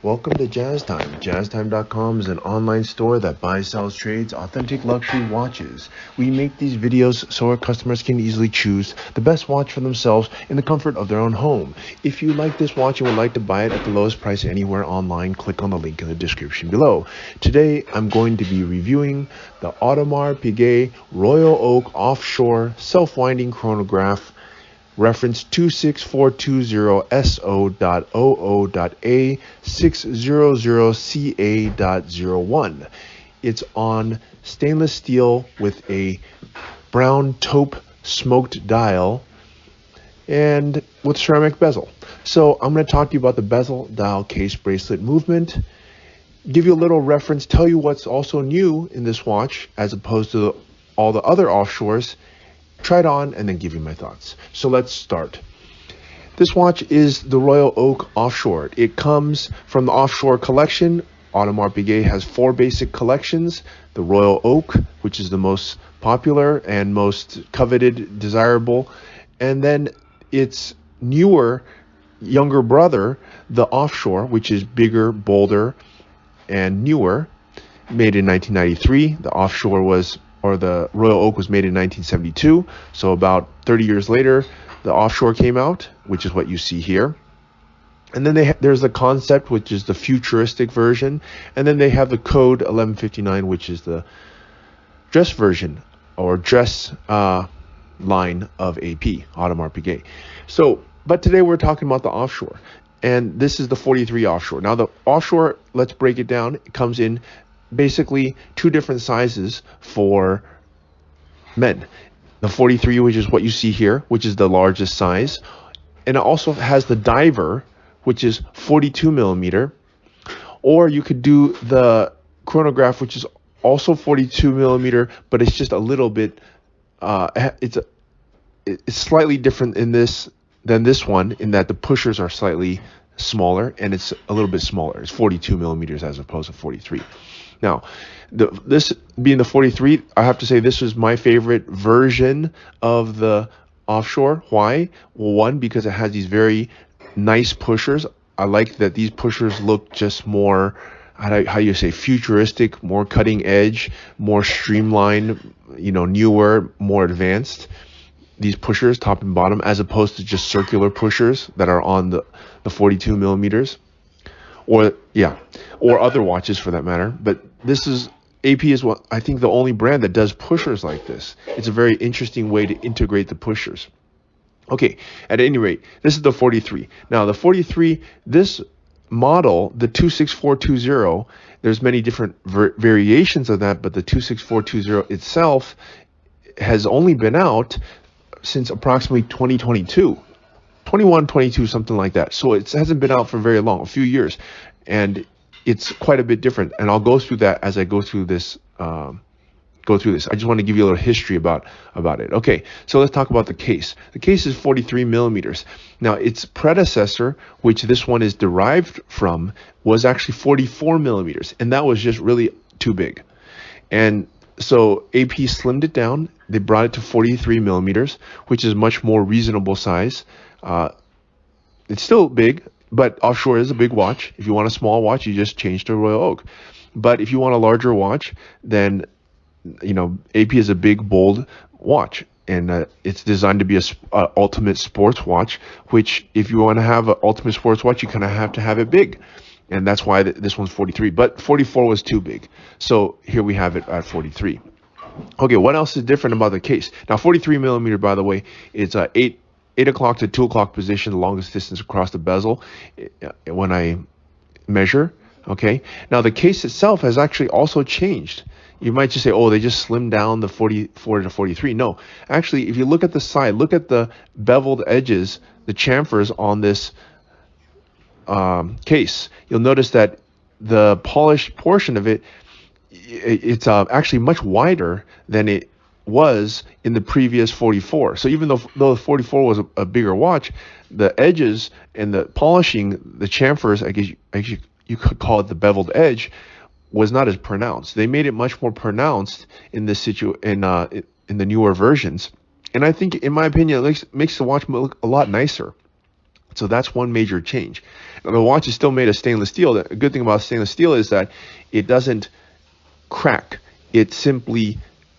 Welcome to Jazz Time. JazzTime.com is an online store that buys, sells, trades authentic luxury watches. We make these videos so our customers can easily choose the best watch for themselves in the comfort of their own home. If you like this watch and would like to buy it at the lowest price anywhere online, click on the link in the description below. Today, I'm going to be reviewing the Audemars Piguet Royal Oak Offshore Self-Winding Chronograph, reference 26420SO.OO.A600CA.01. It's on stainless steel with a brown taupe smoked dial and with ceramic bezel. So I'm going to talk to you about the bezel, dial, case, bracelet movement, give you a little reference, tell you what's also new in this watch as opposed to all the other offshores, try it on, and then give you my thoughts. So let's start. This watch is the Royal Oak Offshore. It comes from the Offshore collection. Audemars Piguet has 4 basic collections. The Royal Oak, which is the most popular and most coveted, desirable. And then its newer, younger brother, the Offshore, which is bigger, bolder, and newer, made in 1993. The Offshore the Royal Oak was made in 1972, so about 30 years later, the Offshore came out, which is what you see here. And then there's the Concept, which is the futuristic version, and then they have the Code 1159, which is the dress version, or dress line of AP, Audemars Piguet. But today we're talking about the Offshore, and this is the 43 Offshore. Now the Offshore, let's break it down. It comes in basically 2 different sizes for men. The 43, which is what you see here, which is the largest size, and it also has the diver, which is 42 millimeter, or you could do the chronograph, which is also 42 millimeter, but it's just a little bit it's slightly different than this one, in that the pushers are slightly smaller and it's a little bit smaller. It's 42 millimeters as opposed to 43. Now, this being the 43, I have to say this was my favorite version of the Offshore. Why? Well, one, because it has these very nice pushers. I like that these pushers look just more, how you say, futuristic, more cutting edge, more streamlined, newer, more advanced. These pushers, top and bottom, as opposed to just circular pushers that are on the 42 millimeters. Or other watches for that matter. But AP is what I think the only brand that does pushers like this. It's a very interesting way to integrate the pushers. Okay, at any rate, this is the 43. Now the 43, this model, the 26420, there's many different variations of that, but the 26420 itself has only been out since approximately 2022. 21, 22, something like that. So it hasn't been out for very long, a few years, and it's quite a bit different. And I'll go through that as I go through this. I just want to give you a little history about it. Okay, so let's talk about the case. The case is 43 millimeters. Now its predecessor, which this one is derived from, was actually 44 millimeters, and that was just really too big. And so AP slimmed it down. They brought it to 43 millimeters, which is much more reasonable size. It's still big, but Offshore is a big watch. If you want a small watch, you just change to Royal Oak. But if you want a larger watch, then AP is a big, bold watch, and it's designed to be a ultimate sports watch. Which, if you want to have an ultimate sports watch, you kind of have to have it big, and that's why this one's 43. But 44 was too big, so here we have it at 43. Okay, what else is different about the case? Now, 43 millimeter, by the way, it's 8 o'clock to 2 o'clock position, the longest distance across the bezel when I measure. Okay, now the case itself has actually also changed. You might just say, oh, they just slimmed down the 44 to 43. No, actually, if you look at the side, look at the beveled edges, the chamfers on this case, you'll notice that the polished portion of it's actually much wider than it was in the previous 44. So even though the 44 was a bigger watch, the edges and the polishing, the chamfers, I guess you could call it the beveled edge, was not as pronounced. They made it much more pronounced in this in the newer versions, and I think, in my opinion, it makes the watch look a lot nicer. So that's one major change. Now, the watch is still made of stainless steel. The good thing about stainless steel is that it doesn't crack. It simply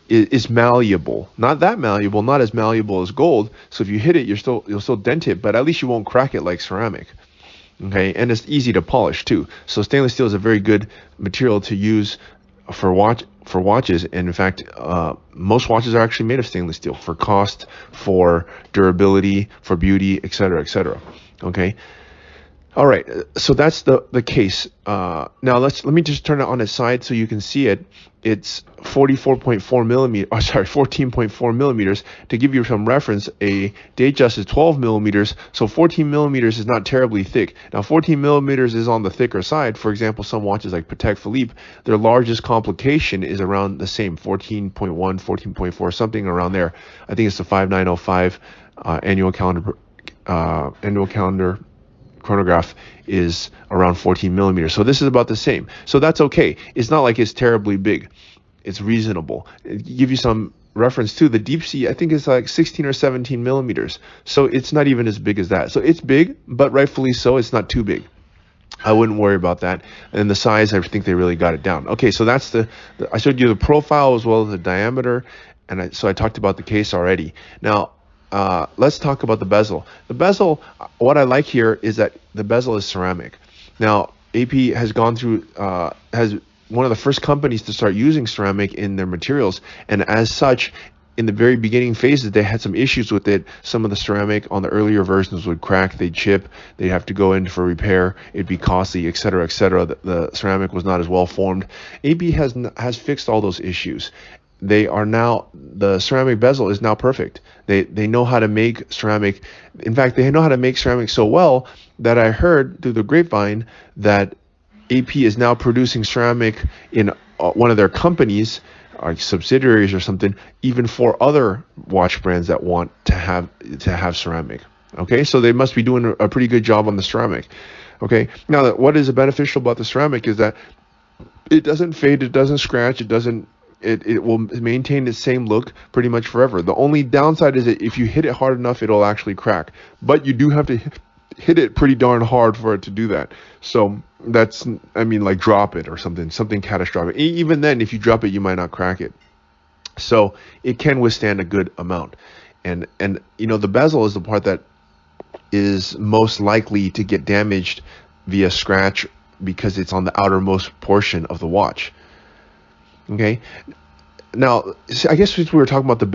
is malleable. Not that malleable, not as malleable as gold. So if you hit it, you'll still dent it, but at least you won't crack it like ceramic. Okay, and it's easy to polish too. So stainless steel is a very good material to use for watches. And in fact, most watches are actually made of stainless steel for cost, for durability, for beauty, etc., etc. Okay. All right. So that's the case. Now let me just turn it on its side so you can see it. It's 44.4 millimeters. Oh, sorry, 14.4 millimeters. To give you some reference, a Datejust is 12 millimeters. So 14 millimeters is not terribly thick. Now 14 millimeters is on the thicker side. For example, some watches like Patek Philippe, their largest complication is around the same 14.1, 14.4, something around there. I think it's the 5905 annual calendar chronograph is around 14 millimeters. So this is about the same. So that's okay. It's not like it's terribly big. It's reasonable. Give you some reference to the deep sea, I think it's like 16 or 17 millimeters. So it's not even as big as that. So it's big, but rightfully so. It's not too big. I wouldn't worry about that. And the size, I think they really got it down. Okay, so that's I showed you the profile as well as the diameter. And so I talked about the case already. Now, let's talk about the bezel. The bezel, what I like here is that the bezel is ceramic. Now, AP has gone through, has one of the first companies to start using ceramic in their materials. And as such, in the very beginning phases, they had some issues with it. Some of the ceramic on the earlier versions would crack, they'd chip, they'd have to go in for repair, it'd be costly, etc., etc. The ceramic was not as well formed. AP has fixed all those issues. They are now, the ceramic bezel is now perfect. They know how to make ceramic. In fact, they know how to make ceramic so well that I heard through the grapevine that AP is now producing ceramic in one of their companies, like subsidiaries or something, even for other watch brands that want to have ceramic. Okay, so they must be doing a pretty good job on the ceramic. Okay, now what is beneficial about the ceramic is that it doesn't fade, it doesn't scratch, it will maintain the same look pretty much forever. The only downside is that if you hit it hard enough, it'll actually crack. But you do have to hit it pretty darn hard for it to do that. So that's, I mean, like drop it or something catastrophic. Even then, if you drop it, you might not crack it. So it can withstand a good amount. And you know, the bezel is the part that is most likely to get damaged via scratch because it's on the outermost portion of the watch. Okay, now I guess since we were talking about the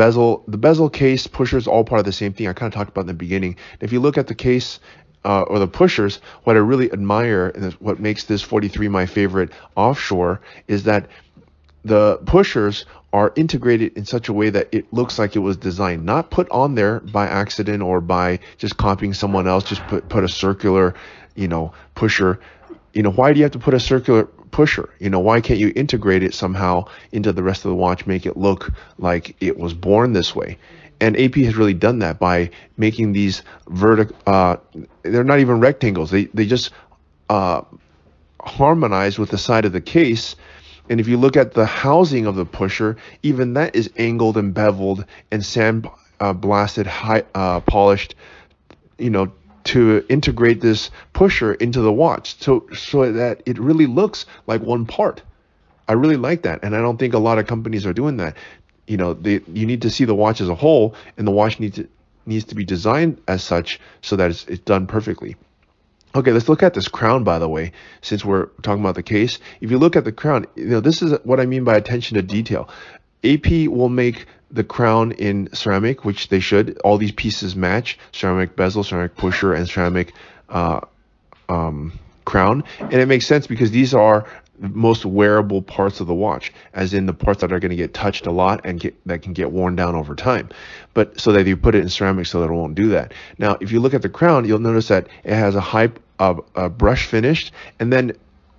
bezel case, pushers, all part of the same thing. I kind of talked about in the beginning. If you look at the case or the pushers, what I really admire and what makes this 43 my favorite offshore is that the pushers are integrated in such a way that it looks like it was designed, not put on there by accident or by just copying someone else. Just put a circular, pusher. Why do you have to put a circular pusher? Why can't you integrate it somehow into the rest of the watch, make it look like it was born this way? And AP has really done that by making these they're not even rectangles. They just harmonize with the side of the case. And if you look at the housing of the pusher, even that is angled and beveled and sand blasted, polished, to integrate this pusher into the watch so that it really looks like one part. I really like that, and I don't think a lot of companies are doing that. You need to see the watch as a whole, and the watch needs to be designed as such so that it's done perfectly. Okay, let's look at this crown, by the way, since we're talking about the case. If you look at the crown, this is what I mean by attention to detail. AP will make the crown in ceramic, which they should. All these pieces match: ceramic bezel, ceramic pusher, and ceramic crown. And it makes sense because these are the most wearable parts of the watch, as in the parts that are going to get touched a lot and that can get worn down over time. But so that you put it in ceramic so that it won't do that. Now, if you look at the crown, you'll notice that it has a high brush finish, and then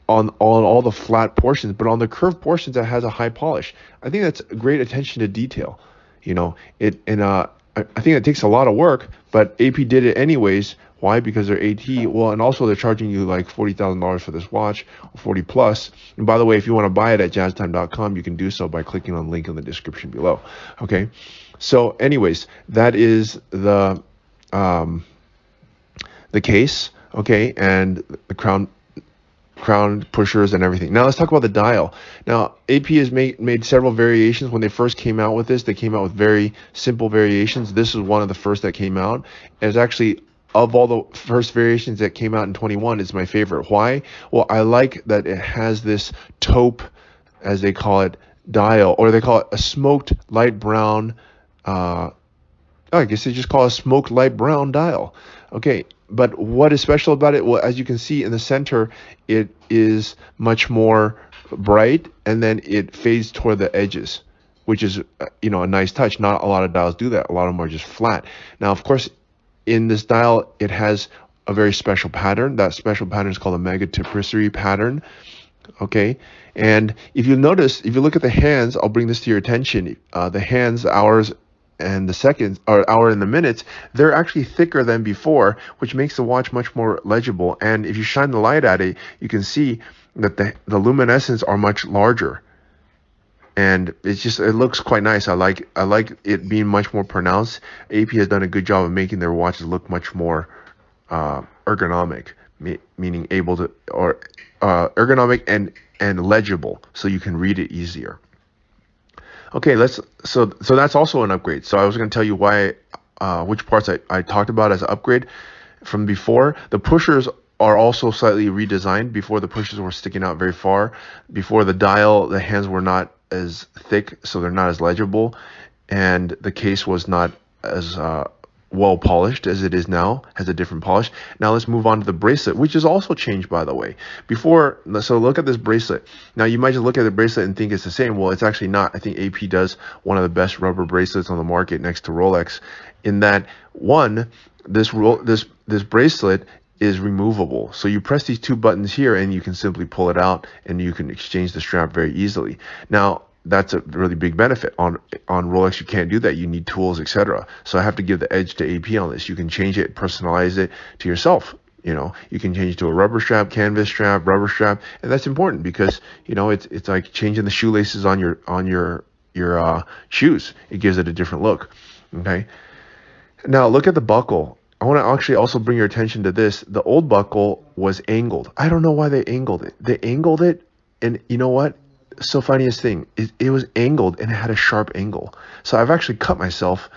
on all the flat portions, but on the curved portions, it has a high polish. I think that's great attention to detail. I think it takes a lot of work, but AP did it anyways. Why? Because they're AT. Well, and also they're charging you like $40,000 for this watch, 40 plus. And by the way, if you want to buy it at jazztime.com, you can do so by clicking on the link in the description below. Okay. So anyways, that is the the case, okay, and the crown pushers and everything. Now let's talk about the dial. Now AP has made several variations. When they first came out with this, they came out with very simple variations. This is one of the first that came out. It's actually, of all the first variations that came out in 21, it's my favorite. Why? Well, I like that it has this taupe, as they call it, dial, or they call it a smoked light brown, I guess they just call it a smoked light brown dial. Okay, but what is special about it? Well, as you can see in the center, it is much more bright, and then it fades toward the edges, which is, a nice touch. Not a lot of dials do that. A lot of them are just flat. Now, of course, in this dial, it has a very special pattern. That special pattern is called a mega tapisserie pattern. Okay, and if you notice, if you look at the hands, I'll bring this to your attention. The hands, hours, and the seconds, or hour and the minutes, they're actually thicker than before, which makes the watch much more legible. And if you shine the light at it, you can see that the luminescence are much larger, and it looks quite nice. I like it being much more pronounced. AP has done a good job of making their watches look much more ergonomic, meaning able to, or ergonomic and legible, so you can read it easier. Okay, so that's also an upgrade. So I was going to tell you why, which parts I talked about as an upgrade from before. The pushers are also slightly redesigned. Before, the pushers were sticking out very far. Before, the dial, the hands were not as thick, so they're not as legible, and the case was not as well polished as it is now, has a different polish. Now let's move on to the bracelet, which is also changed, by the way. Before, so look at this bracelet. Now you might just look at the bracelet and think it's the same. Well, it's actually not. I think AP does one of the best rubber bracelets on the market next to Rolex, in that one, this bracelet is removable. So you press these two buttons here and you can simply pull it out, and you can exchange the strap very easily. Now, that's a really big benefit. On Rolex, you can't do that. You need tools, etc. So I have to give the edge to AP on this. You can change it, personalize it to yourself. You can change it to a rubber strap, canvas strap, rubber strap, and that's important because it's like changing the shoelaces on your shoes. It gives it a different look. Okay. Now look at the buckle. I want to actually also bring your attention to this. The old buckle was angled. I don't know why they angled it. They angled it, and you know what? So funniest thing, it was angled and it had a sharp angle. So I've actually cut myself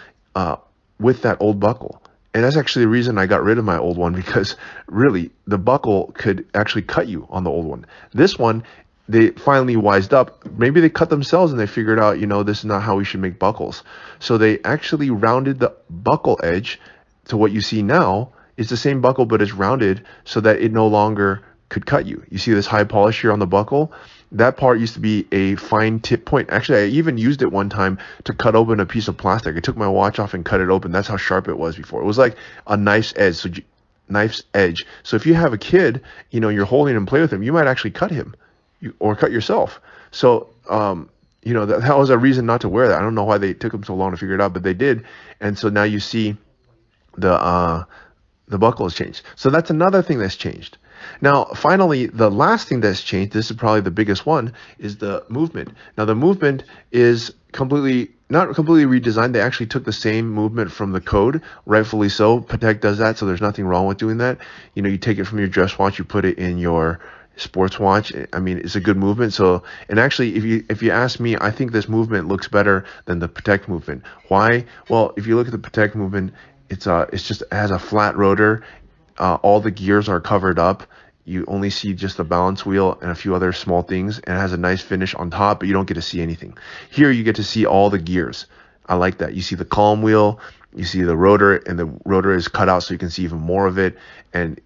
with that old buckle, and that's actually the reason I got rid of my old one, because really the buckle could actually cut you on the old one. This one, they finally wised up. Maybe they cut themselves and they figured out, this is not how we should make buckles. So they actually rounded the buckle edge to what you see now. It's the same buckle, but it's rounded so that it no longer could cut you. You see this high polish here on the buckle? That part used to be a fine tip point. Actually, I even used it one time to cut open a piece of plastic. I took my watch off and cut it open. That's how sharp it was before. It was like a knife's edge. So if you have a kid, you're holding him, play with him, you might actually cut him, or cut yourself. So, that was a reason not to wear that. I don't know why they took them so long to figure it out, but they did. And so now you see the buckle has changed. So that's another thing that's changed. Now, finally, the last thing that's changed, this is probably the biggest one, is the movement. Now, the movement is not completely redesigned. They actually took the same movement from the code, rightfully so. Patek does that, so there's nothing wrong with doing that. You take it from your dress watch, you put it in your sports watch. I mean, it's a good movement. So, and actually, if you ask me, I think this movement looks better than the Patek movement. Why? Well, if you look at the Patek movement, it has a flat rotor. All the gears are covered up. You only see just the balance wheel and a few other small things, and it has a nice finish on top, but you don't get to see anything. Here you get to see all the gears. I like that. You see the column wheel, you see the rotor, and the rotor is cut out so you can see even more of it, and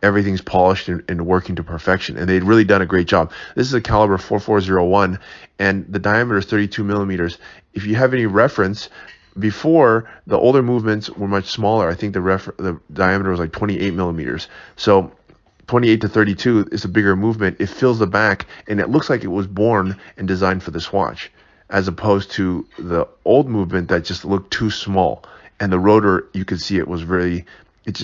everything's polished and working to perfection, and they've really done a great job. This is a caliber 4401, and the diameter is 32 millimeters. If you have any reference, before, the older movements were much smaller. I think the diameter was like 28 millimeters. So 28 to 32 is a bigger movement. It fills the back, and it looks like it was born and designed for this watch, as opposed to the old movement that just looked too small. And the rotor, you could see it was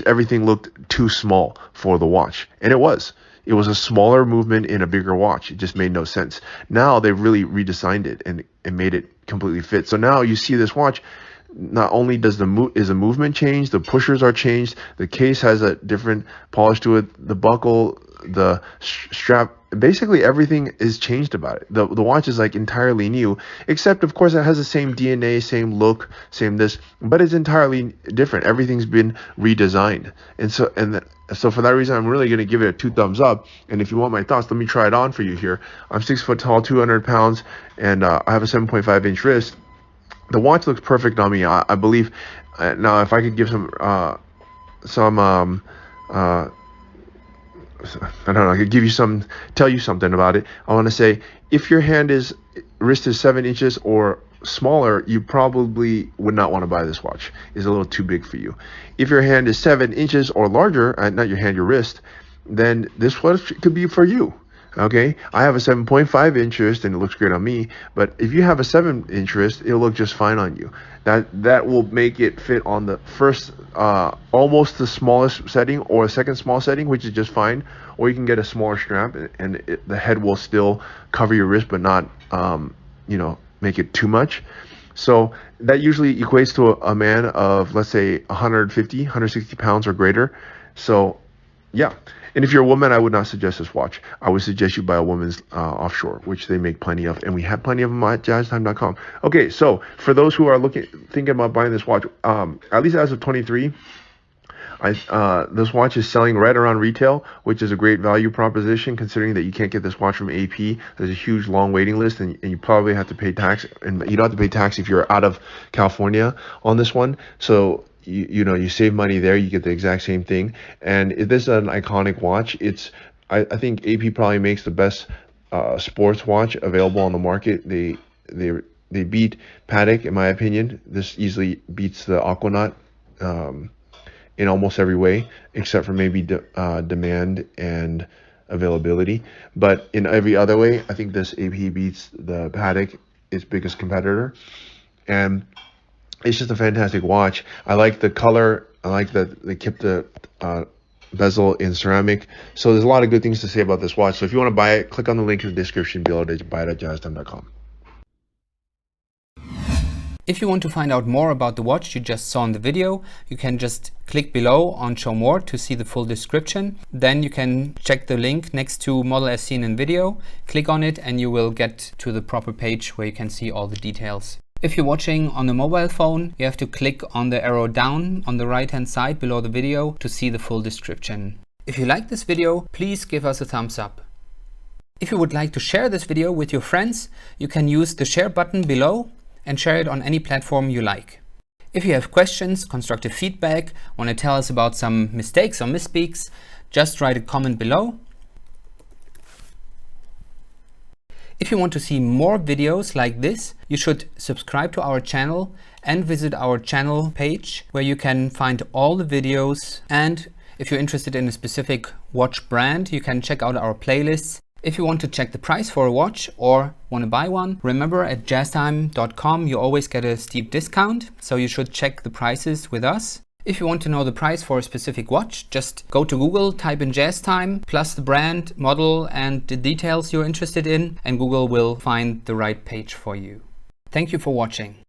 everything looked too small for the watch. And it was. It was a smaller movement in a bigger watch. It just made no sense. Now they've really redesigned it and made it completely fit. So now you see this watch, not only does the movement change, the pushers are changed, the case has a different polish to it, the buckle, the strap, basically everything is changed about it. The watch is like entirely new, except of course it has the same DNA, same look, same this, but it's entirely different. Everything's been redesigned. And so for that reason, I'm really going to give it a 2 thumbs up. And if you want my thoughts, let me try it on for you here. I'm 6 foot tall, 200 pounds, and I have a 7.5 inch wrist. The watch looks perfect on me. I believe. Now, if I could give I don't know, I could tell you something about it. I want to say, if your wrist is 7 inches or smaller, you probably would not want to buy this watch. It's a little too big for you. If your hand is 7 inches or larger, not your hand, your wrist, then this watch could be for you. Okay, I have a 7.5 inch wrist and it looks great on me, but if you have a 7 inch wrist, it'll look just fine on you. That will make it fit on the first, almost the smallest setting, or a second small setting, which is just fine. Or you can get a smaller strap, and the head will still cover your wrist, but not, make it too much. So that usually equates to a man of, let's say, 150, 160 pounds or greater. So, yeah. And if you're a woman, I would not suggest this watch. I would suggest you buy a woman's Offshore, which they make plenty of, and we have plenty of them at jazztime.com. Okay, so for those who are thinking about buying this watch, at least as of 23, this watch is selling right around retail, which is a great value proposition considering that you can't get this watch from AP. There's a huge long waiting list, and you probably have to pay tax, and you don't have to pay tax if you're out of California on this one. So you save money there, you get the exact same thing. And this is an iconic watch. I think AP probably makes the best sports watch available on the market. They beat Patek, in my opinion. This easily beats the Aquanaut in almost every way, except for maybe demand and availability. But in every other way, I think this AP beats the Patek, its biggest competitor. And it's just a fantastic watch. I like the color. I like that they kept the bezel in ceramic. So there's a lot of good things to say about this watch. So if you want to buy it, click on the link in the description below to buy it at jazztime.com. If you want to find out more about the watch you just saw in the video, you can just click below on Show More to see the full description. Then you can check the link next to Model as seen in video, click on it, and you will get to the proper page where you can see all the details. If you're watching on a mobile phone, you have to click on the arrow down on the right hand side below the video to see the full description. If you like this video, please give us a thumbs up. If you would like to share this video with your friends, you can use the share button below and share it on any platform you like. If you have questions, constructive feedback, want to tell us about some mistakes or misspeaks, just write a comment below. If you want to see more videos like this, you should subscribe to our channel and visit our channel page where you can find all the videos. And if you're interested in a specific watch brand, you can check out our playlists. If you want to check the price for a watch or want to buy one, remember at jazztime.com you always get a steep discount, so you should check the prices with us. If you want to know the price for a specific watch, just go to Google, type in JazzTime, plus the brand, model, and the details you're interested in, and Google will find the right page for you. Thank you for watching.